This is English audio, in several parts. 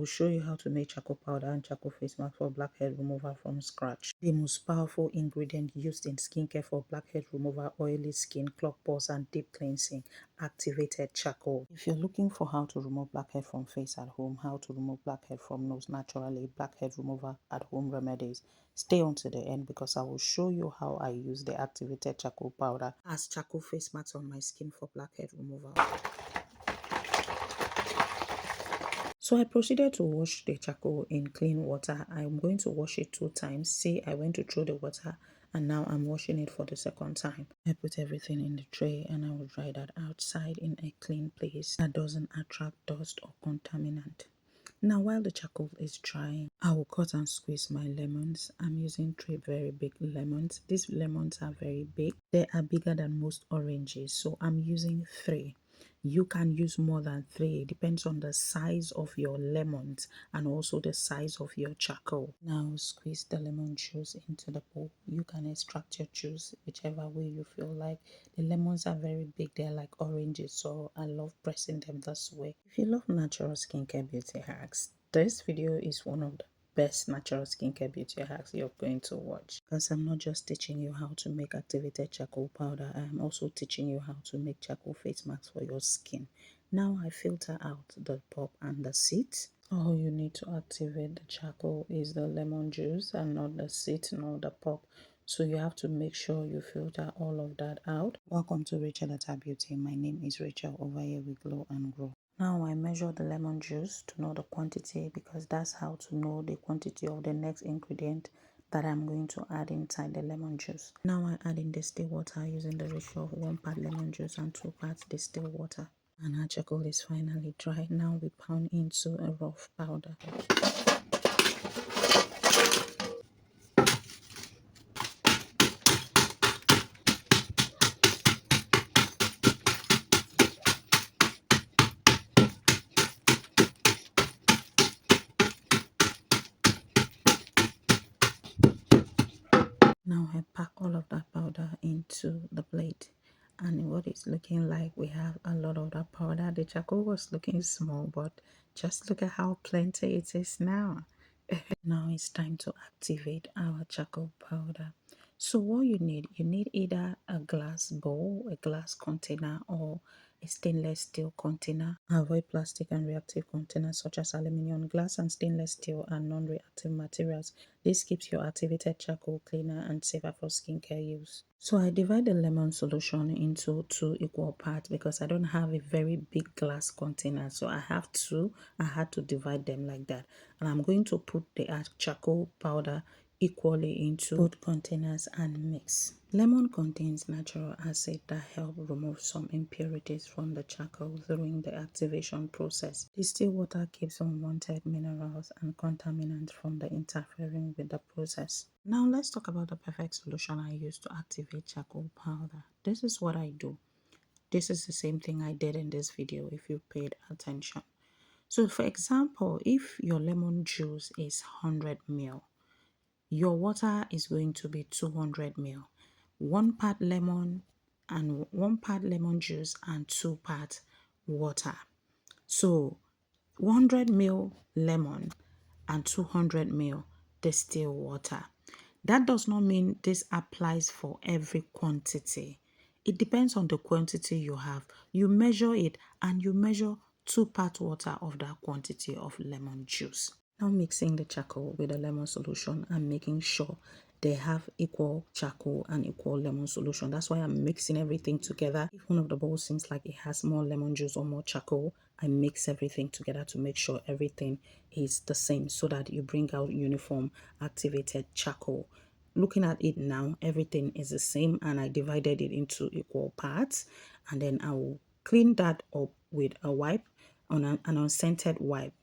will show you how to make charcoal powder and charcoal face mask for blackhead removal from scratch. The most powerful ingredient used in skincare for blackhead removal, oily skin, clog pores, and deep cleansing: activated charcoal. If you're looking for how to remove blackhead from face at home, how to remove blackhead from nose naturally, blackhead remover at home remedies, stay on to the end because I will show you how I use the activated charcoal powder as charcoal face mask on my skin for blackhead removal. So I proceeded to wash the charcoal in clean water. I'm going to wash it 2 times. See, I went to throw the water and now I'm washing it for the second time. I put everything in the tray and I will dry that outside in a clean place that doesn't attract dust or contaminant. Now while the charcoal is drying, I will cut and squeeze my lemons. I'm using 3 very big lemons. These lemons are very big. They are bigger than most oranges, so I'm using 3. You can use more than 3. It depends on the size of your lemons and also the size of your charcoal. Now squeeze the lemon juice into the bowl. You can extract your juice whichever way you feel like. The lemons are very big. They're like oranges, so I love pressing them this way. If you love natural skincare beauty hacks, this video is one of the best natural skincare beauty hacks you're going to watch, because I'm not just teaching you how to make activated charcoal powder, I'm also teaching you how to make charcoal face masks for your skin. Now I filter out the pulp and the seeds. All you need to activate the charcoal is the lemon juice and not the seeds nor the pulp. So you have to make sure you filter all of that out. Welcome to Rachel Etta Beauty. My name is Rachel. Over here we glow and grow. Now I measure the lemon juice to know the quantity, because that's how to know the quantity of the next ingredient that I'm going to add inside the lemon juice. Now I add in distilled water using the ratio of 1 part lemon juice and 2 parts distilled water. And our charcoal is finally dry. Now we pound into a rough powder. Now I pack all of that powder into the plate, and what it's looking like, we have a lot of that powder. The charcoal was looking small, but just look at how plenty it is now. Now it's time to activate our charcoal powder. So what you need either a glass bowl, a glass container, or a stainless steel container. Avoid plastic and reactive containers such as aluminum, glass, and stainless steel are non-reactive materials. This keeps your activated charcoal cleaner and safer for skincare use. So I divide the lemon solution into 2 equal parts because I don't have a very big glass container. So I had to divide them like that. And I'm going to put the charcoal powder equally into both containers and mix. Lemon contains natural acid that help remove some impurities from the charcoal during the activation process. Distilled water keeps unwanted minerals and contaminants from the interfering with the process. Now let's talk about the perfect solution I use to activate charcoal powder. This is what I do. This is the same thing I did in this video if you paid attention. So for example, if your lemon juice is 100 ml, your water is going to be 200 ml. 1 part lemon and 1 part lemon juice and 2 parts water. So 100 ml lemon and 200 ml distilled water. That does not mean this applies for every quantity. It depends on the quantity you have. You measure it and you measure 2 parts water of that quantity of lemon juice. Now mixing the charcoal with the lemon solution and making sure they have equal charcoal and equal lemon solution. That's why I'm mixing everything together. If one of the bowls seems like it has more lemon juice or more charcoal, I mix everything together to make sure everything is the same so that you bring out uniform activated charcoal. Looking at it now, everything is the same, and I divided it into equal parts, and then I will clean that up with a wipe, on an unscented wipe.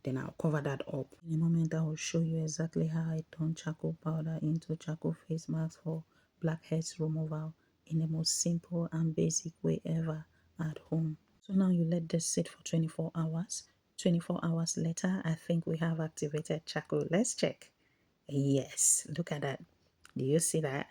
Then I'll cover that up. In a moment, I will show you exactly how I turn charcoal powder into charcoal face mask for blackheads removal in the most simple and basic way ever at home. So now you let this sit for 24 hours. 24 hours later, I think we have activated charcoal. Let's check. Yes, look at that. Do you see that?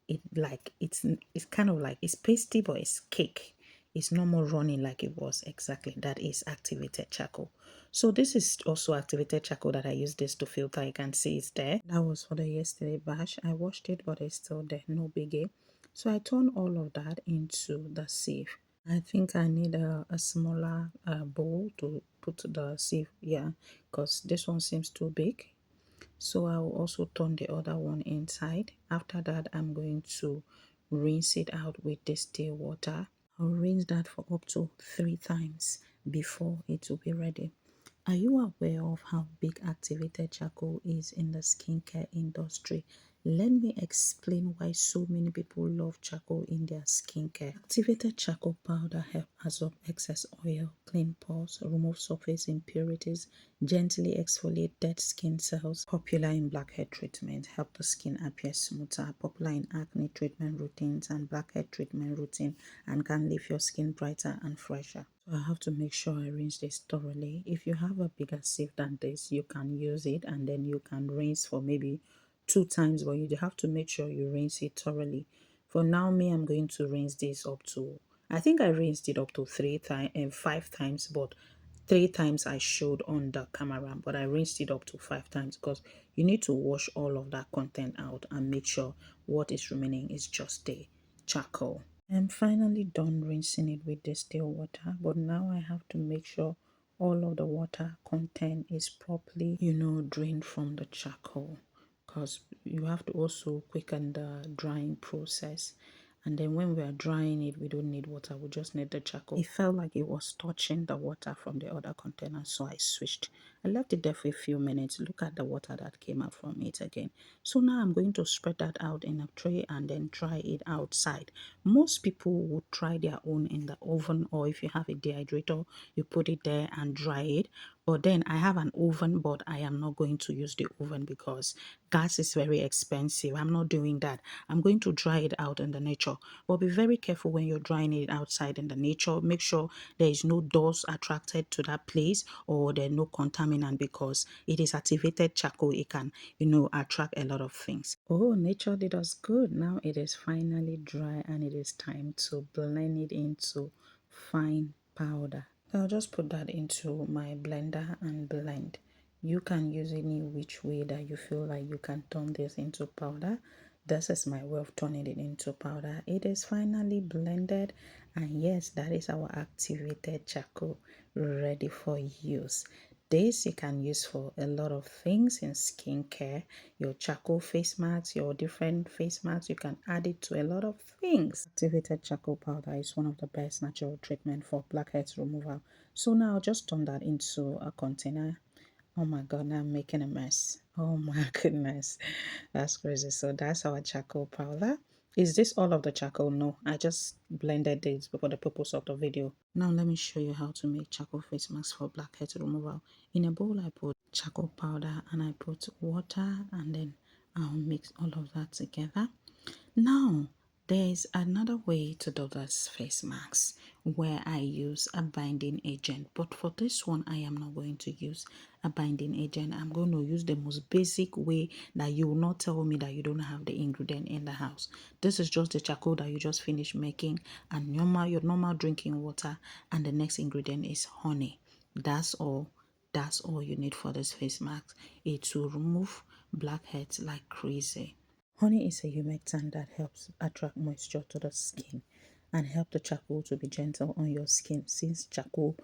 It's kind of like, it's pasty, but it's cake. It's no more running like it was. Exactly, that is activated charcoal. So this is also activated charcoal that I use this to filter. You can see it's there. That was for the yesterday bash. I washed it, but it's still there, no biggie. So I turn all of that into the sieve. I think I need a smaller bowl to put the sieve, yeah, because this one seems too big. So I will also turn the other one inside. After that, I'm going to rinse it out with distilled water. I'll rinse that for up to 3 times before it will be ready. Are you aware of how big activated charcoal is in the skincare industry? Let me explain why so many people love charcoal in their skincare. Activated charcoal powder helps absorb excess oil, clean pores, remove surface impurities, gently exfoliate dead skin cells. Popular in blackhead treatment, help the skin appear smoother. Popular in acne treatment routines and blackhead treatment routine, and can leave your skin brighter and fresher. So I have to make sure I rinse this thoroughly. If you have a bigger sieve than this, you can use it and then you can rinse for maybe 2 times, but you have to make sure you rinse it thoroughly. For now, me, I'm going to rinse this up to, I think I rinsed it up to 3 times and 5 times, but 3 times I showed on the camera, but I rinsed it up to 5 times because you need to wash all of that content out and make sure what is remaining is just the charcoal. I'm finally done rinsing it with distilled water, but now I have to make sure all of the water content is properly, drained from the charcoal, because you have to also quicken the drying process. And then when we are drying it, we don't need water, we just need the charcoal. It felt like it was touching the water from the other container, so I switched. I left it there for a few minutes. Look at the water that came out from it again. So now I'm going to spread that out in a tray and then dry it outside. Most people would try their own in the oven, or if you have a dehydrator, you put it there and dry it. But then I have an oven, but I am not going to use the oven because gas is very expensive. I'm not doing that. I'm going to dry it out in the nature. But be very careful when you're drying it outside in the nature. Make sure there is no dust attracted to that place, or there are no contaminant, because it is activated charcoal. It can, attract a lot of things. Oh, nature did us good. Now it is finally dry and it is time to blend it into fine powder. I'll just put that into my blender and blend. You can use any which way that you feel like you can turn this into powder. This is my way of turning it into powder. It is finally blended, and yes, that is our activated charcoal ready for use. This you can use for a lot of things in skincare. Your charcoal face masks, your different face masks, you can add it to a lot of things. Activated charcoal powder is one of the best natural treatment for blackheads removal. So now I'll just turn that into a container. Oh my god, now I'm making a mess. Oh my goodness, that's crazy. So that's our charcoal powder. Is this all of the charcoal? No, I just blended this for the purpose of the video. Now let me show you how to make charcoal face mask for blackhead removal. In a bowl I put charcoal powder and I put water, and then I'll mix all of that together. Now, there's another way to do this face mask where I use a binding agent, but for this one, I am not going to use a binding agent. I'm going to use the most basic way that you will not tell me that you don't have the ingredient in the house. This is just the charcoal that you just finished making, and your normal drinking water, and the next ingredient is honey. That's all. That's all you need for this face mask. It will remove blackheads like crazy. Honey is a humectant that helps attract moisture to the skin and help the charcoal to be gentle on your skin, since charcoal,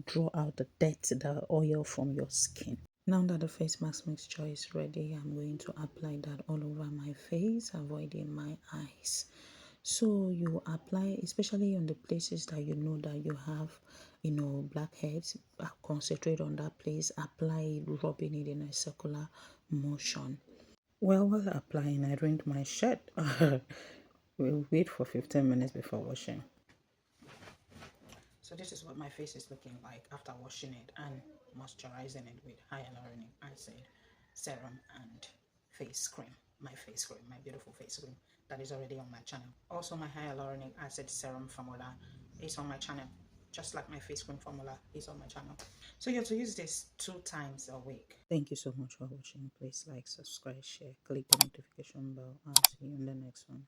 draw out the dirt, the oil from your skin. Now that the face mask mixture is ready, I'm going to apply that all over my face, avoiding my eyes. So you apply, especially on the places that you know that you have, blackheads. Concentrate on that place, apply it, rubbing it in a circular motion. Well, while applying, I rinsed my shirt. We'll wait for 15 minutes before washing. So this is what my face is looking like after washing it and moisturizing it with hyaluronic acid, serum, and face cream. My face cream, my beautiful face cream that is already on my channel. Also, my hyaluronic acid serum formula is on my channel. Just like my face cream formula is on my channel. So you have to use this 2 times a week. Thank you so much for watching. Please like, subscribe, share, click the notification bell. I'll see you in the next one.